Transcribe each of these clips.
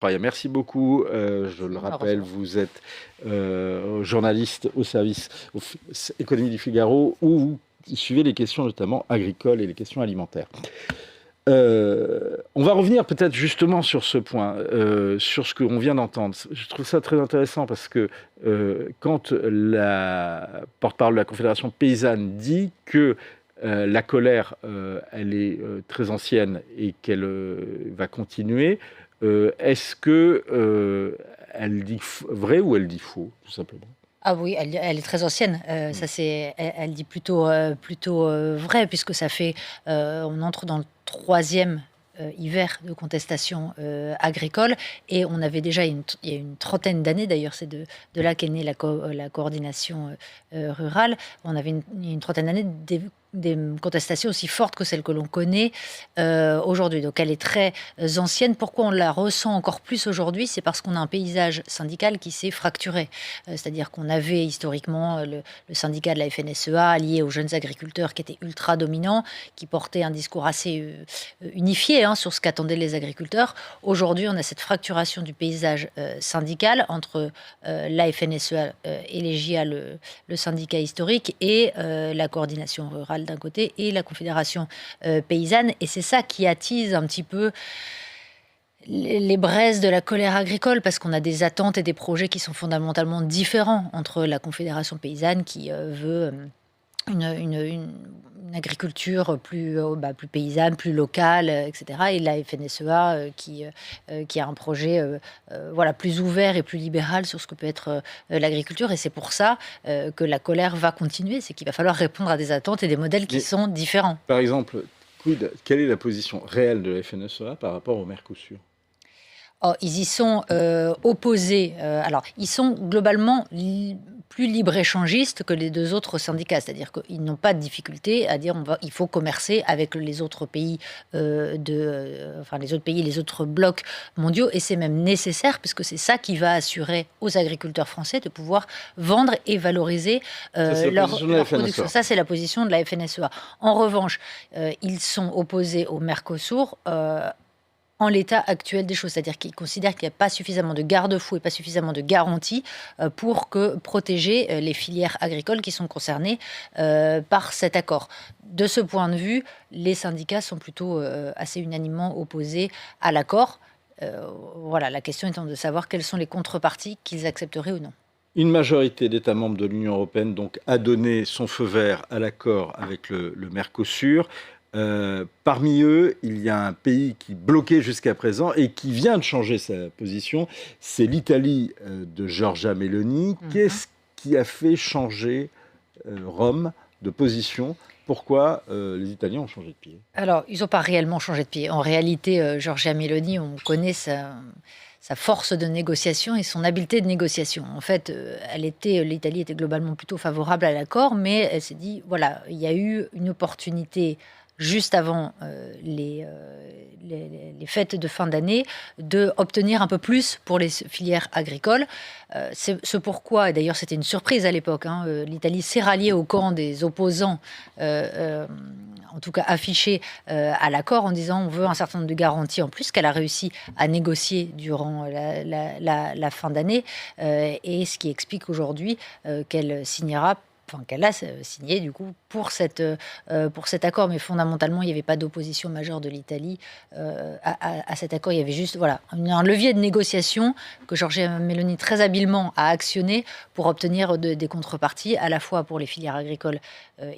Merci beaucoup. Je le À rappelle, recevoir. vous êtes journaliste au service économie du Figaro, où vous suivez les questions notamment agricoles et les questions alimentaires. On va revenir peut-être justement sur ce point, sur ce qu'on vient d'entendre. Je trouve ça très intéressant parce que quand la porte-parole de la Confédération paysanne dit que la colère, elle est très ancienne et qu'elle va continuer, est-ce que elle dit vrai ou elle dit faux, tout simplement? Ah oui, elle est très ancienne, Mm. ça c'est elle dit plutôt vrai puisque ça fait, on entre dans le troisième hiver de contestation, agricole et on avait déjà il y a une trentaine d'années d'ailleurs, c'est de là qu'est née la coordination, rurale. On avait une trentaine d'années des contestations aussi fortes que celles que l'on connaît, aujourd'hui. Donc elle est très, ancienne. Pourquoi on la ressent encore plus aujourd'hui? C'est parce qu'on a un paysage syndical qui s'est fracturé. C'est-à-dire qu'on avait historiquement le syndicat de la FNSEA lié aux jeunes agriculteurs qui était ultra dominant, qui portait un discours assez unifié hein, sur ce qu'attendaient les agriculteurs. Aujourd'hui, on a cette fracturation du paysage syndical entre la FNSEA et les JA, le syndicat historique, et la coordination rurale d'un côté et la confédération paysanne. Et c'est ça qui attise un petit peu les braises de la colère agricole, parce qu'on a des attentes et des projets qui sont fondamentalement différents entre la Confédération paysanne qui veut une agriculture plus paysanne, plus locale, etc. Et la FNSEA qui a un projet voilà, plus ouvert et plus libéral sur ce que peut être l'agriculture. Et c'est pour ça que la colère va continuer, c'est qu'il va falloir répondre à des attentes et des modèles qui Mais sont différents. par exemple, quelle est la position réelle de la FNSEA par rapport au Mercosur? Oh, ils y sont opposés. Alors, ils sont globalement plus libre-échangistes que les deux autres syndicats. C'est-à-dire qu'ils n'ont pas de difficulté à dire il faut commercer avec les autres pays, enfin les autres pays, les autres blocs mondiaux. Et c'est même nécessaire, puisque c'est ça qui va assurer aux agriculteurs français de pouvoir vendre et valoriser Ça, c'est la position de la leur production. FNSEA. Ça, c'est la position de la FNSEA. En revanche, ils sont opposés au Mercosur. En l'état actuel des choses, c'est-à-dire qu'ils considèrent qu'il n'y a pas suffisamment de garde-fous et pas suffisamment de garanties pour protéger les filières agricoles qui sont concernées par cet accord. De ce point de vue, les syndicats sont plutôt assez unanimement opposés à l'accord. Voilà, la question étant de savoir quelles sont les contreparties qu'ils accepteraient ou non. Une majorité d'États membres de l'Union européenne donc, a donné son feu vert à l'accord avec le Mercosur. Parmi eux, il y a un pays qui bloquait jusqu'à présent et qui vient de changer sa position, c'est l'Italie de Giorgia Meloni. Qu'est-ce qui a fait changer Rome de position? Pourquoi les Italiens ont changé de pied? Alors, ils n'ont pas réellement changé de pied. En réalité, Giorgia Meloni, on connaît sa force de négociation et son habileté de négociation. En fait, l'Italie était globalement plutôt favorable à l'accord, mais elle s'est dit, voilà, il y a eu une opportunité juste avant les fêtes de fin d'année, d'obtenir un peu plus pour les filières agricoles. C'est ce pourquoi, et d'ailleurs c'était une surprise à l'époque, hein, l'Italie s'est ralliée au camp des opposants, en tout cas affichés à l'accord, en disant on veut un certain nombre de garanties en plus, qu'elle a réussi à négocier durant la fin d'année, et ce qui explique aujourd'hui qu'elle signera, enfin qu'elle a signé du coup pour cet accord. Mais fondamentalement, il n'y avait pas d'opposition majeure de l'Italie à cet accord. Il y avait juste voilà, un levier de négociation que Giorgia Meloni très habilement a actionné pour obtenir des contreparties, à la fois pour les filières agricoles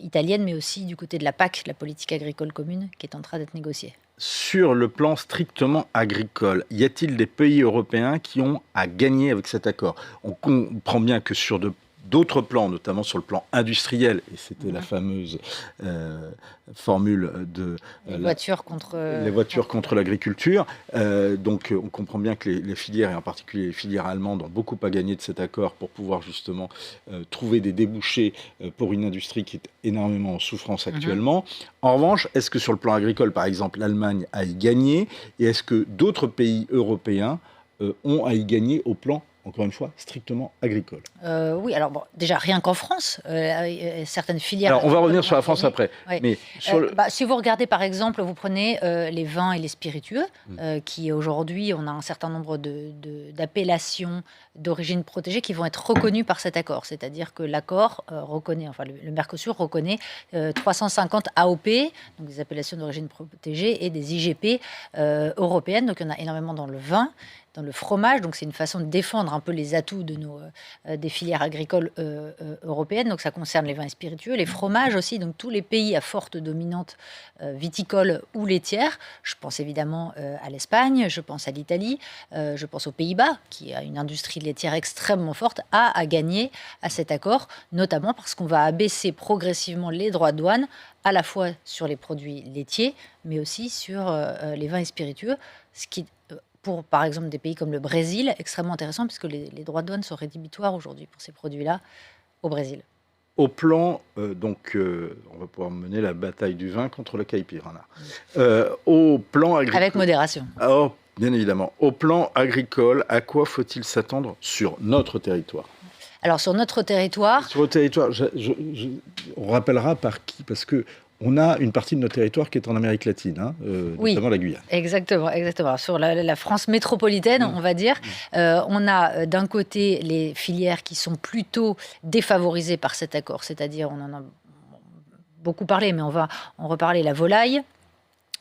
italiennes, mais aussi du côté de la PAC, la politique agricole commune, qui est en train d'être négociée. Sur le plan strictement agricole, y a-t-il des pays européens qui ont à gagner avec cet accord? On comprend bien que sur d'autres plans, notamment sur le plan industriel, et c'était la fameuse formule de Les voitures contre, les voitures contre l'agriculture. Donc on comprend bien que les filières, et en particulier les filières allemandes, ont beaucoup à gagner de cet accord pour pouvoir justement trouver des débouchés pour une industrie qui est énormément en souffrance actuellement. En revanche, est-ce que sur le plan agricole, par exemple, l'Allemagne a y gagné, et est-ce que d'autres pays européens ont à y gagner au plan encore une fois, strictement agricole. Oui, alors bon, déjà, rien qu'en France, certaines filières... Alors, on va revenir sur la France après. Oui. Mais si vous regardez, par exemple, vous prenez les vins et les spiritueux, qui aujourd'hui, on a un certain nombre d'appellations d'origine protégée qui vont être reconnues par cet accord. C'est-à-dire que l'accord reconnaît, enfin le Mercosur reconnaît 350 AOP, donc des appellations d'origine protégée, et des IGP européennes. Donc il y en a énormément dans le vin, dans le fromage, donc c'est une façon de défendre un peu les atouts de des filières agricoles européennes, donc ça concerne les vins et spiritueux, les fromages aussi, donc tous les pays à forte dominante viticole ou laitière. Je pense évidemment à l'Espagne, je pense à l'Italie, je pense aux Pays-Bas, qui a une industrie laitière extrêmement forte, à gagner à cet accord, notamment parce qu'on va abaisser progressivement les droits de douane, à la fois sur les produits laitiers, mais aussi sur les vins et spiritueux, ce qui pour, par exemple, des pays comme le Brésil, extrêmement intéressant, puisque les droits de douane sont rédhibitoires aujourd'hui pour ces produits-là au Brésil. Au plan, on va pouvoir mener la bataille du vin contre le caipirana. Au plan agricole... Avec modération. Oh, bien évidemment. Au plan agricole, à quoi faut-il s'attendre sur notre territoire ? Alors, sur notre territoire... Sur le territoire, on rappellera par qui ? Parce que on a une partie de notre territoire qui est en Amérique latine, oui, notamment la Guyane. Exactement. Sur la France métropolitaine, on va dire, on a d'un côté les filières qui sont plutôt défavorisées par cet accord, c'est-à-dire, on en a beaucoup parlé, mais on va en reparler, la volaille,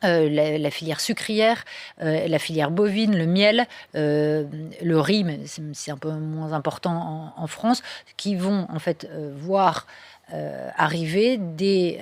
la filière sucrière, la filière bovine, le miel, le riz, mais c'est un peu moins important en France, qui vont en fait voir arriver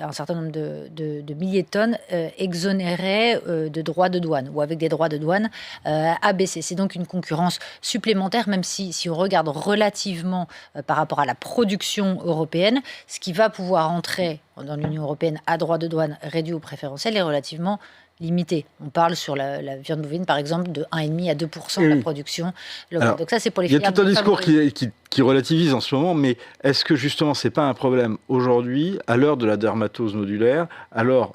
un certain nombre de milliers de tonnes exonérées de droits de douane ou avec des droits de douane abaissés. C'est donc une concurrence supplémentaire, même si on regarde relativement par rapport à la production européenne, ce qui va pouvoir entrer dans l'Union européenne à droit de douane réduit ou préférentiel est relativement limité. On parle sur la viande bovine, par exemple, de 1,5 à 2% de la production locale. Alors, donc ça, c'est pour les filières. Il y a tout un discours qui relativise en ce moment, mais est-ce que justement, c'est pas un problème aujourd'hui, à l'heure de la dermatose nodulaire, à l'heure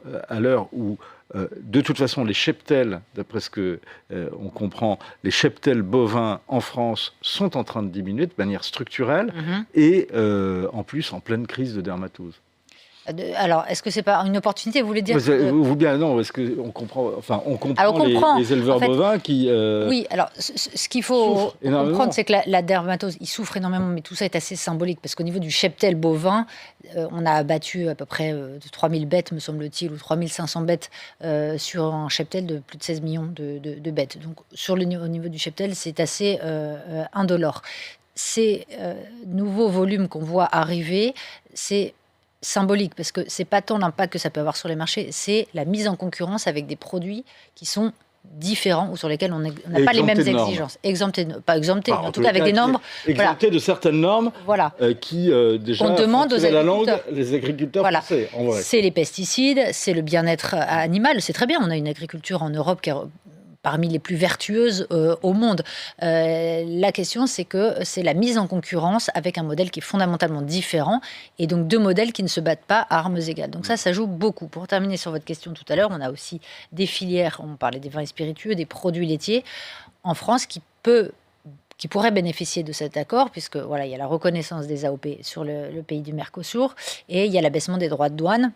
où de toute façon, les cheptels, d'après ce que on comprend, les cheptels bovins en France sont en train de diminuer de manière structurelle et en plus en pleine crise de dermatose. Alors, est-ce que c'est pas une opportunité, vous voulez dire Vous bien non, est-ce qu'on comprend, les éleveurs bovins qui... Oui, alors ce qu'il faut comprendre, c'est que la dermatose, ils souffrent énormément, mais tout ça est assez symbolique, parce qu'au niveau du cheptel bovin, on a abattu à peu près 3000 bêtes, me semble-t-il, ou 3500 bêtes sur un cheptel de plus de 16 millions de bêtes. Donc, au niveau du cheptel, c'est assez indolore. Ces nouveaux volumes qu'on voit arriver, c'est symbolique, parce que c'est pas tant l'impact que ça peut avoir sur les marchés, c'est la mise en concurrence avec des produits qui sont différents ou sur lesquels on n'a pas les mêmes exigences. Pas exemptés, mais en tout cas avec des normes. Exemptés de certaines normes qui déjà on demande aux la langue les agriculteurs français. En vrai. C'est les pesticides, c'est le bien-être animal. C'est très bien, on a une agriculture en Europe qui est parmi les plus vertueuses au monde. La question, c'est que c'est la mise en concurrence avec un modèle qui est fondamentalement différent, et donc deux modèles qui ne se battent pas à armes égales. Donc ça joue beaucoup. Pour terminer sur votre question tout à l'heure, on a aussi des filières, on parlait des vins et spiritueux, des produits laitiers, en France qui pourraient bénéficier de cet accord, puisque voilà, il y a la reconnaissance des AOP sur le pays du Mercosur, et il y a l'abaissement des droits de douane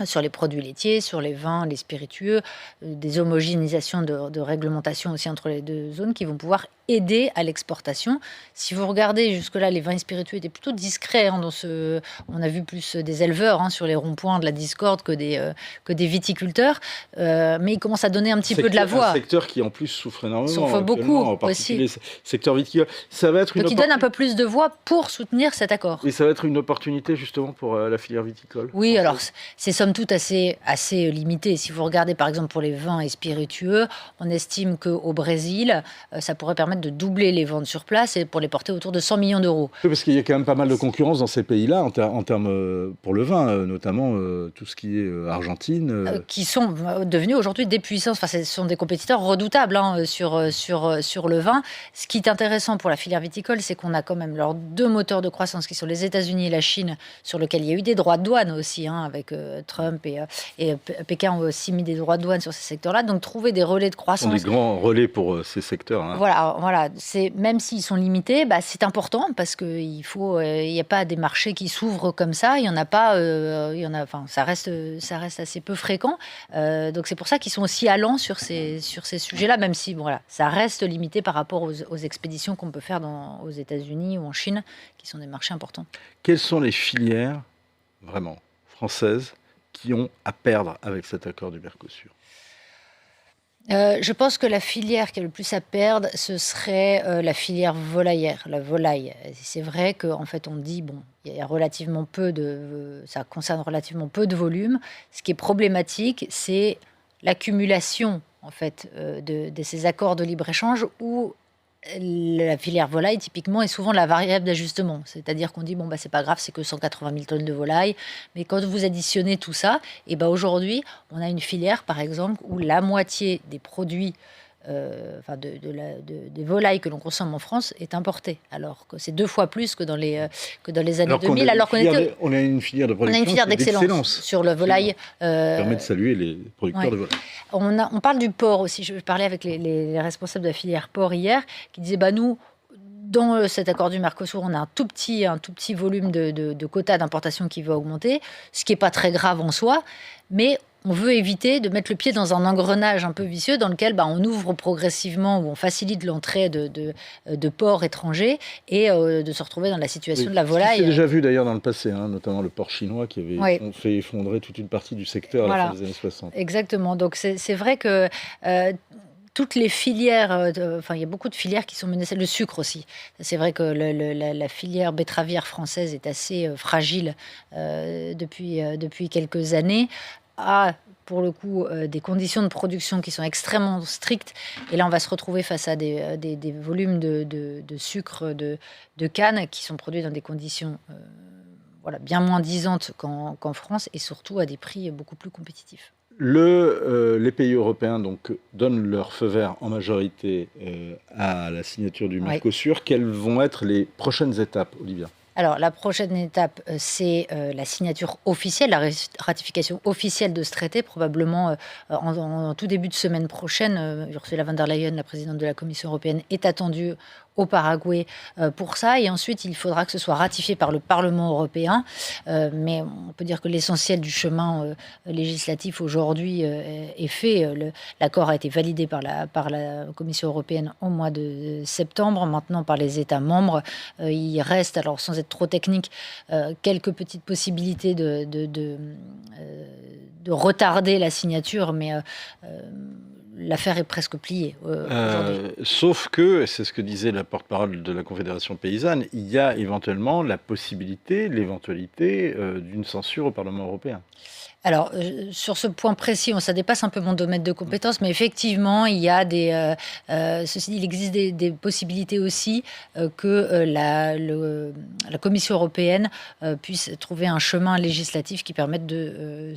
sur les produits laitiers, sur les vins, les spiritueux, des homogénéisations de réglementation aussi entre les deux zones qui vont pouvoir aider à l'exportation. Si vous regardez jusque-là, les vins et spiritueux étaient plutôt discrets. On a vu plus des éleveurs sur les ronds-points de la discorde que des viticulteurs. Mais ils commencent à donner un petit peu de la voix. Un secteur qui en plus souffre énormément. Souffre beaucoup en particulier aussi. Secteur viticole. Ça va être qui donne un peu plus de voix pour soutenir cet accord. Et ça va être une opportunité justement pour la filière viticole. Oui, alors c'est somme toute assez limité. Si vous regardez par exemple pour les vins et spiritueux, on estime qu'au Brésil, ça pourrait permettre de doubler les ventes sur place et pour les porter autour de 100 millions d'euros. Oui, parce qu'il y a quand même pas mal de concurrence dans ces pays-là en termes pour le vin, notamment tout ce qui est Argentine. Qui sont devenus aujourd'hui des puissances. Enfin, ce sont des compétiteurs redoutables sur le vin. Ce qui est intéressant pour la filière viticole, c'est qu'on a quand même leurs deux moteurs de croissance qui sont les États-Unis et la Chine, sur lesquels il y a eu des droits de douane aussi, avec Trump et Pékin ont aussi mis des droits de douane sur ces secteurs-là. Donc trouver des relais de Ce sont croissance. des grands relais pour ces secteurs. Hein. Voilà. Même s'ils sont limités, c'est important parce qu'il n'y a pas des marchés qui s'ouvrent comme ça. Il y en a pas. Ça reste assez peu fréquent. Donc c'est pour ça qu'ils sont aussi allants sur ces sujets-là, même si ça reste limité par rapport aux expéditions qu'on peut faire aux États-Unis ou en Chine, qui sont des marchés importants. Quelles sont les filières vraiment françaises qui ont à perdre avec cet accord du Mercosur? Je pense que la filière qui a le plus à perdre, ce serait la filière volaillère, la volaille. C'est vrai qu'en fait, on dit, il y a relativement ça concerne relativement peu de volume. Ce qui est problématique, c'est l'accumulation, en fait, de ces accords de libre-échange où la filière volaille, typiquement, est souvent la variable d'ajustement. C'est-à-dire qu'on dit, c'est pas grave, c'est que 180 000 tonnes de volaille. Mais quand vous additionnez tout ça, aujourd'hui, on a une filière, par exemple, où la moitié des produits, des volailles que l'on consomme en France est importée. Alors que c'est 2 fois plus que dans les années 2000. On a une filière de production, on a une filière d'excellence sur le volaille. Ça permet de saluer les producteurs de volaille. On parle du porc aussi. Je parlais avec les responsables de la filière porc hier, qui disaient, nous, dans cet accord du Mercosur, on a un tout petit volume de quotas d'importation qui va augmenter, ce qui n'est pas très grave en soi, mais on veut éviter de mettre le pied dans un engrenage un peu vicieux dans lequel on ouvre progressivement ou on facilite l'entrée de porcs étrangers et de se retrouver dans la situation de la volaille. C'est déjà vu d'ailleurs dans le passé, notamment le porc chinois qui avait fait effondrer toute une partie du secteur à la fin des années 60. Exactement. Donc c'est vrai que toutes les filières, il y a beaucoup de filières qui sont menacées. Le sucre aussi. C'est vrai que la filière betteravière française est assez fragile depuis quelques années. Pour le coup, des conditions de production qui sont extrêmement strictes. Et là, on va se retrouver face à des volumes de sucre de canne qui sont produits dans des conditions bien moins disantes qu'en France et surtout à des prix beaucoup plus compétitifs. Les pays européens donnent leur feu vert en majorité à la signature du Mercosur. Quelles vont être les prochaines étapes, Olivia ? Alors, la prochaine étape, c'est la signature officielle, la ratification officielle de ce traité, probablement en tout début de semaine prochaine. Ursula von der Leyen, la présidente de la Commission européenne, est attendue au Paraguay pour ça. Et ensuite, il faudra que ce soit ratifié par le Parlement européen. Mais on peut dire que l'essentiel du chemin législatif aujourd'hui est fait. L'accord a été validé par la Commission européenne au mois de septembre. Maintenant, par les États membres, il reste, alors sans être trop technique, quelques petites possibilités de retarder la signature, mais l'affaire est presque pliée aujourd'hui. Sauf que, c'est ce que disait la porte-parole de la Confédération paysanne, il y a éventuellement l'éventualité d'une censure au Parlement européen. Alors, sur ce point précis, ça dépasse un peu mon domaine de compétence, mais effectivement, il y a ceci dit, il existe des possibilités aussi que la Commission européenne puisse trouver un chemin législatif qui permette de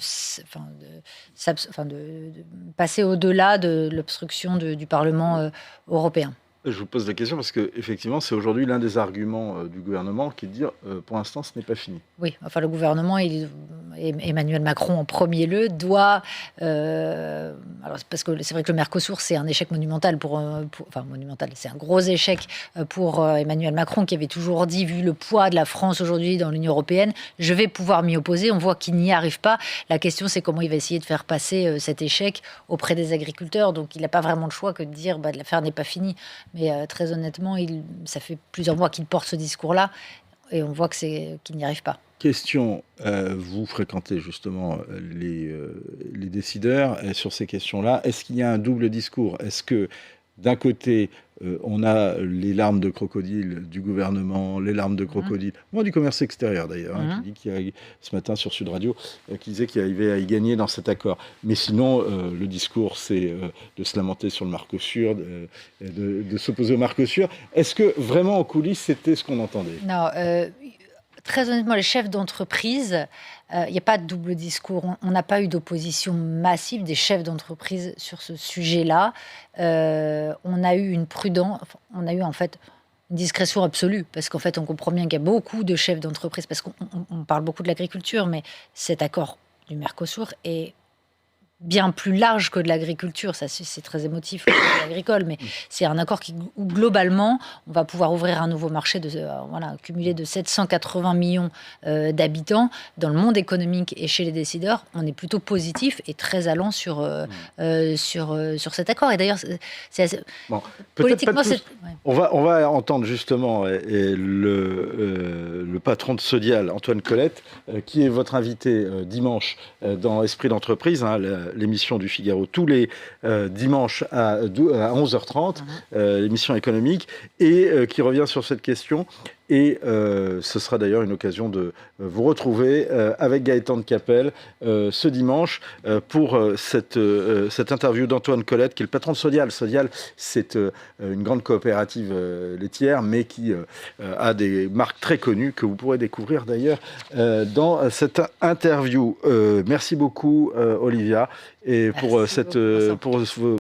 passer au-delà de l'obstruction du Parlement européen. Je vous pose la question parce que effectivement, c'est aujourd'hui l'un des arguments du gouvernement qui est de dire pour l'instant, ce n'est pas fini. Oui, le gouvernement, Emmanuel Macron en premier lieu, doit... parce que c'est vrai que le Mercosur, c'est un échec monumental monumental, c'est un gros échec pour Emmanuel Macron qui avait toujours dit, vu le poids de la France aujourd'hui dans l'Union européenne, je vais pouvoir m'y opposer. On voit qu'il n'y arrive pas. La question, c'est comment il va essayer de faire passer cet échec auprès des agriculteurs. Donc, il n'a pas vraiment le choix que de dire l'affaire n'est pas finie. Mais très honnêtement, ça fait plusieurs mois qu'il porte ce discours-là et on voit qu'il n'y arrive pas. Question, vous fréquentez justement les décideurs sur ces questions-là. Est-ce qu'il y a un double discours ? Est-ce que d'un côté, on a les larmes de crocodile du gouvernement, les larmes de crocodile, du commerce extérieur d'ailleurs, qui dit qu'il y a, ce matin sur Sud Radio, qui disait qu'il arrivait à y gagner dans cet accord. Mais sinon, le discours, c'est de se lamenter sur le Mercosur, de s'opposer au Mercosur. Est-ce que vraiment en coulisses, c'était ce qu'on entendait ? Non, très honnêtement, les chefs d'entreprise, il n'y a pas de double discours. On n'a pas eu d'opposition massive des chefs d'entreprise sur ce sujet-là. On a eu une prudence, on a eu en fait une discrétion absolue, parce qu'en fait, on comprend bien qu'il y a beaucoup de chefs d'entreprise, parce qu'on parle beaucoup de l'agriculture, mais cet accord du Mercosur est bien plus large que de l'agriculture. Ça, c'est très émotif, agricole, mais c'est un accord où, globalement, on va pouvoir ouvrir un nouveau marché cumulé de 780 millions d'habitants. Dans le monde économique et chez les décideurs, on est plutôt positif et très allant sur cet accord. Et d'ailleurs, politiquement, on va entendre justement le patron de Sodial, Antoine Colette, qui est votre invité dimanche dans Esprit d'entreprise, l'émission du Figaro, tous les dimanches à 11h30, l'émission économique, et qui revient sur cette question. Et ce sera d'ailleurs une occasion de vous retrouver avec Gaëtan de Capelle ce dimanche pour cette interview d'Antoine Colette, qui est le patron de Sodial. Sodial, c'est une grande coopérative laitière, mais qui a des marques très connues que vous pourrez découvrir d'ailleurs dans cette interview. Merci beaucoup, Olivia, et pour